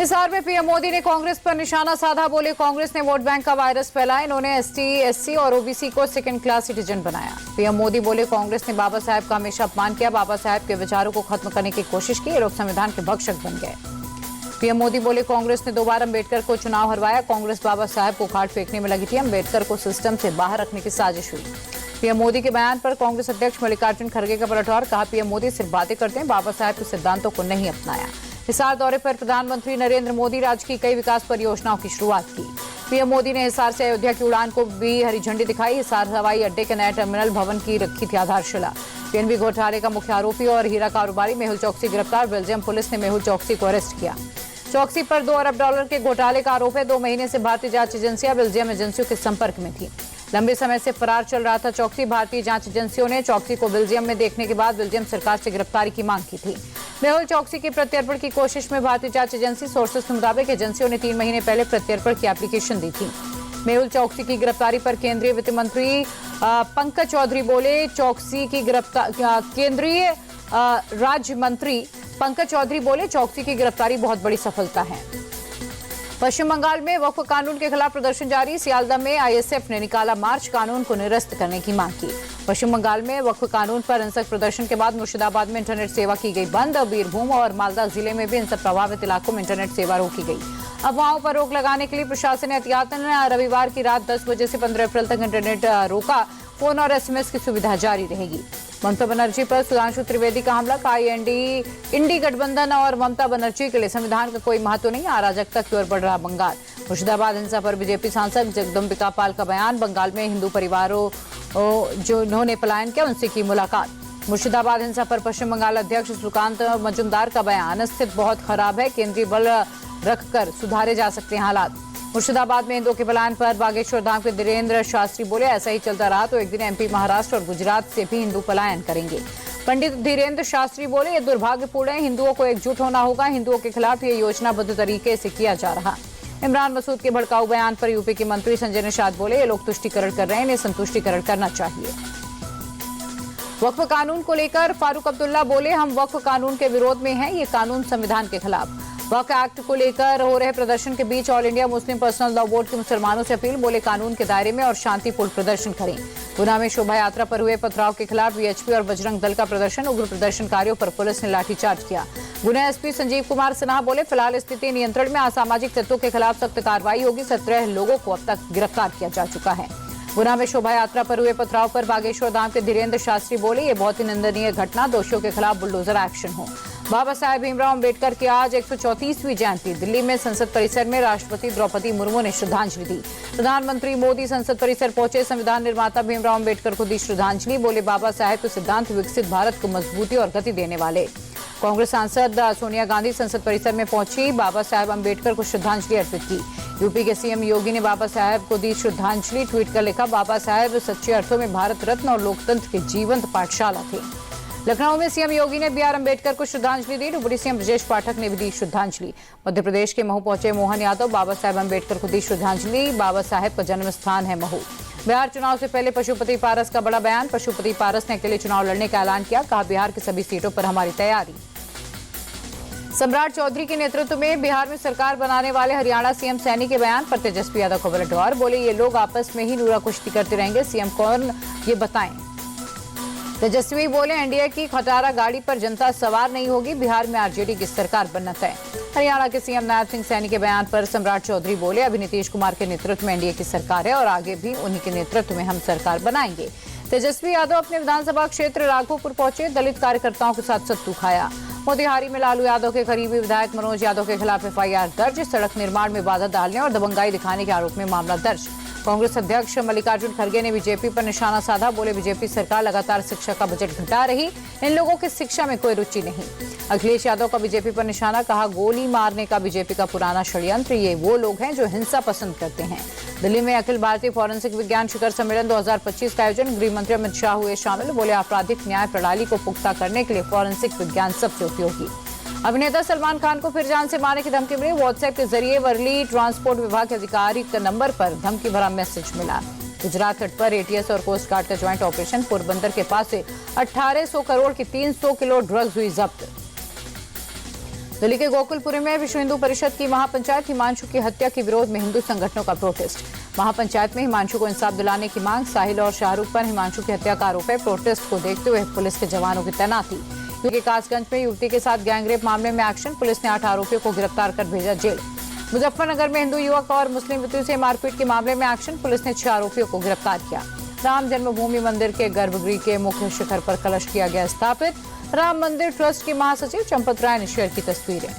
हिसार में पीएम मोदी ने कांग्रेस पर निशाना साधा। बोले कांग्रेस ने वोट बैंक का वायरस फैलाया, इन्होंने एसटी, एससी और ओबीसी को सेकंड क्लास सिटीजन बनाया। पीएम मोदी बोले कांग्रेस ने बाबा साहेब का हमेशा अपमान किया, बाबा साहेब के विचारों को खत्म करने की कोशिश की, ये लोग संविधान के भक्षक बन गए। पीएम मोदी बोले कांग्रेस ने 2 बार अम्बेडकर को चुनाव हरवाया, कांग्रेस बाबा साहेब को उखाड़ फेंकने में लगी थी, अम्बेडकर को सिस्टम से बाहर रखने की साजिश हुई। पीएम मोदी के बयान पर कांग्रेस अध्यक्ष मल्लिकार्जुन खड़गे का पलटवार, कहा पीएम मोदी सिर्फ बातें करते हैं, बाबा साहेब के सिद्धांतों को नहीं अपनाया। हिसार दौरे पर प्रधानमंत्री नरेंद्र मोदी राज्य की कई विकास परियोजनाओं की शुरुआत की। पीएम मोदी ने हिसार से अयोध्या की उड़ान को भी हरी झंडी दिखाई। हिसार हवाई अड्डे के नए टर्मिनल भवन की रखी थी आधारशिला। पीएनबी घोटाले का मुख्य आरोपी और हीरा कारोबारी मेहुल चौकसी गिरफ्तार, बेल्जियम पुलिस ने मेहुल चौकसी को अरेस्ट किया। चौकसी पर $2 अरब के घोटाले का आरोप है। 2 महीने से भारतीय जांच एजेंसियां बेल्जियम एजेंसियों के संपर्क में थी। लंबे समय से फरार चल रहा था चौकसी। भारतीय जांच एजेंसियों ने चौकसी को बेल्जियम में देखने के बाद बेल्जियम सरकार से गिरफ्तारी की मांग की थी। मेहुल चौकसी की प्रत्यर्पण की कोशिश में भारतीय जांच एजेंसी सोर्सेस के मुताबिक एजेंसियों ने 3 महीने पहले प्रत्यर्पण की एप्लीकेशन दी थी। मेहुल चौकसी की गिरफ्तारी पर केंद्रीय वित्त मंत्री पंकज चौधरी बोले चौकसी की केंद्रीय राज्य मंत्री पंकज चौधरी बोले चौकसी की गिरफ्तारी बहुत बड़ी सफलता है। पश्चिम बंगाल में वक्फ कानून के खिलाफ प्रदर्शन जारी। सियालदह में आईएसएफ ने निकाला मार्च, कानून को निरस्त करने की मांग की। पश्चिम बंगाल में वक्फ कानून पर हिंसक प्रदर्शन के बाद मुर्शिदाबाद में इंटरनेट सेवा की गई बंद। बीरभूम और मालदा जिले में भी हिंसा प्रभावित इलाकों में इंटरनेट सेवा रोकी गई। अफवाहों पर रोक लगाने के लिए प्रशासन ने एहतियातन रविवार की रात 10 बजे से 15 अप्रैल तक इंटरनेट रोका। फोन और एसएमएस की सुविधा जारी रहेगी। ममता बनर्जी पर सुधांशु त्रिवेदी का हमला, का इंडी गठबंधन और ममता बनर्जी के लिए संविधान का कोई महत्व नहीं, अराजकता की ओर बढ़ रहा बंगाल। मुर्शिदाबाद हिंसा पर बीजेपी सांसद जगदम्बिका पाल का बयान, बंगाल में हिंदू परिवारों जिन्होंने पलायन किया उनसे की मुलाकात। मुर्शिदाबाद हिंसा पर पश्चिम बंगाल अध्यक्ष सुकांत मजूमदार का बयान, स्थिति बहुत खराब है, केंद्रीय बल रखकर सुधारे जा सकते हैं हालात। मुर्शिदाबाद में हिंदुओं के पलायन पर बागेश्वर धाम के धीरेन्द्र शास्त्री बोले ऐसा ही चलता रहा तो एक दिन एमपी, महाराष्ट्र और गुजरात से भी हिंदू पलायन करेंगे। पंडित धीरेन्द्र शास्त्री बोले ये दुर्भाग्यपूर्ण है, हिंदुओं को एकजुट होना होगा, हिंदुओं के खिलाफ ये योजनाबद्ध तरीके से किया जा रहा। इमरान मसूद के भड़काऊ बयान पर यूपी के मंत्री संजय निषाद बोले ये लोग तुष्टीकरण कर रहे हैं, इन्हें संतुष्टीकरण करना चाहिए। वक्फ कानून को लेकर फारूक अब्दुल्ला बोले हम वक्फ कानून के विरोध में हैं, ये कानून संविधान के खिलाफ। वक्फ एक्ट को लेकर हो रहे प्रदर्शन के बीच all India Muslim personal law board के मुसलमानों से अपील, बोले कानून के दायरे में और शांतिपूर्ण प्रदर्शन करें। गुना में शोभा यात्रा पर हुए पथराव के खिलाफ वीएचपी और बजरंग दल का प्रदर्शन, उग्र प्रदर्शनकारियों पर पुलिस ने लाठीचार्ज किया। गुना एसपी संजीव कुमार सिन्हा बोले फिलहाल स्थिति नियंत्रण में, असामाजिक तत्वों के खिलाफ सख्त कार्रवाई होगी। 17 लोगों को अब तक गिरफ्तार किया जा चुका है। गुना में शोभा यात्रा पर हुए पथराव पर बागेश्वर धाम के धीरेन्द्र शास्त्री बोले ये बहुत ही निंदनीय घटना, दोषियों के खिलाफ बुलडोजर एक्शन हो। बाबा साहेब भीमराव अम्बेडकर की आज 134वीं जयंती, दिल्ली में संसद परिसर में राष्ट्रपति द्रौपदी मुर्मू ने श्रद्धांजलि दी। प्रधानमंत्री मोदी संसद परिसर पहुंचे, संविधान निर्माता भीमराव अम्बेडकर को दी श्रद्धांजलि, बोले बाबा साहेब के सिद्धांत विकसित भारत को मजबूती और गति देने वाले। कांग्रेस सांसद सोनिया गांधी संसद परिसर में पहुंची, बाबा साहेब अम्बेडकर को श्रद्धांजलि अर्पित की। यूपी के सीएम योगी ने बाबा साहेब को दी श्रद्धांजलि, ट्वीट कर लिखा बाबा साहेब सच्चे अर्थों में भारत रत्न और लोकतंत्र के जीवंत पाठशाला थे। लखनऊ में सीएम योगी ने बीआर अम्बेडकर को श्रद्धांजलि दी, डिप्टी सीएम ब्रजेश पाठक ने भी दी श्रद्धांजलि। मध्य प्रदेश के महू पहुंचे मोहन यादव, बाबा साहेब अम्बेडकर को दी श्रद्धांजलि, बाबा साहेब का जन्म स्थान है महू। बिहार चुनाव से पहले पशुपति पारस का बड़ा बयान, पशुपति पारस ने अकेले चुनाव लड़ने का ऐलान किया, कहा बिहार की सभी सीटों पर हमारी तैयारी। सम्राट चौधरी के नेतृत्व में बिहार में सरकार बनाने वाले हरियाणा सीएम सैनी के बयान पर तेजस्वी यादव को पलटवार, बोले ये लोग आपस में ही नूरा कुश्ती करते रहेंगे, सीएम कौन ये बताएं। तेजस्वी बोले एनडीए की खटारा गाड़ी पर जनता सवार नहीं होगी, बिहार में आरजेडी की सरकार बनना तय। हरियाणा के सीएम नायब सिंह सैनी के बयान पर सम्राट चौधरी बोले अभी नीतीश कुमार के नेतृत्व में एनडीए की सरकार है और आगे भी उन्हीं के नेतृत्व में हम सरकार बनाएंगे। तेजस्वी यादव अपने विधानसभा क्षेत्र राघोपुर पहुंचे, दलित कार्यकर्ताओं के साथ सत्तू खाया। मोतिहारी में लालू यादव के करीबी विधायक मनोज यादव के खिलाफ एफआईआर दर्ज, सड़क निर्माण में बाधा डालने और दबंगाई दिखाने के आरोप में मामला दर्ज। कांग्रेस अध्यक्ष मल्लिकार्जुन खड़गे ने बीजेपी पर निशाना साधा, बोले बीजेपी सरकार लगातार शिक्षा का बजट घटा रही, इन लोगों की शिक्षा में कोई रुचि नहीं। अखिलेश यादव का बीजेपी पर निशाना, कहा गोली मारने का बीजेपी का पुराना षड्यंत्र, ये वो लोग हैं जो हिंसा पसंद करते हैं। दिल्ली में अखिल भारतीय फॉरेंसिक विज्ञान शिखर सम्मेलन 2025 का आयोजन, गृह मंत्री अमित शाह हुए शामिल, बोले आपराधिक न्याय प्रणाली को पुख्ता करने के लिए फॉरेंसिक विज्ञान सबसे उपयोगी। अभिनेता सलमान खान को फिर जान से मारने की धमकी मिली, व्हाट्सएप के जरिए वर्ली ट्रांसपोर्ट विभाग के आधिकारिक नंबर पर धमकी भरा मैसेज मिला। गुजरात तट पर एटीएस और कोस्ट गार्ड का ज्वाइंट ऑपरेशन, पोरबंदर के पास से 1800 करोड़ की 300 किलो ड्रग्स हुई जब्त। दिल्ली के गोकुलपुरी में विश्व हिंदू परिषद की महापंचायत, हिमांशु की हत्या के विरोध में हिंदू संगठनों का प्रोटेस्ट। महापंचायत में हिमांशु को इंसाफ दिलाने की मांग। साहिल और शाहरुख पर हिमांशु की हत्या का आरोप है। प्रोटेस्ट को देखते हुए पुलिस के जवानों की तैनाती। यूपी के कासगंज में युवती के साथ गैंगरेप मामले में एक्शन। पुलिस ने 8 आरोपियों को गिरफ्तार कर भेजा जेल। मुजफ्फरनगर में हिंदू युवक और मुस्लिम युवती से मारपीट के मामले में एक्शन। पुलिस ने 6 आरोपियों को गिरफ्तार किया। राम जन्मभूमि मंदिर के गर्भगृह के मुख्य शिखर पर कलश किया गया स्थापित। राम मंदिर ट्रस्ट की महासचिव चंपत राय ने शेयर की तस्वीरें।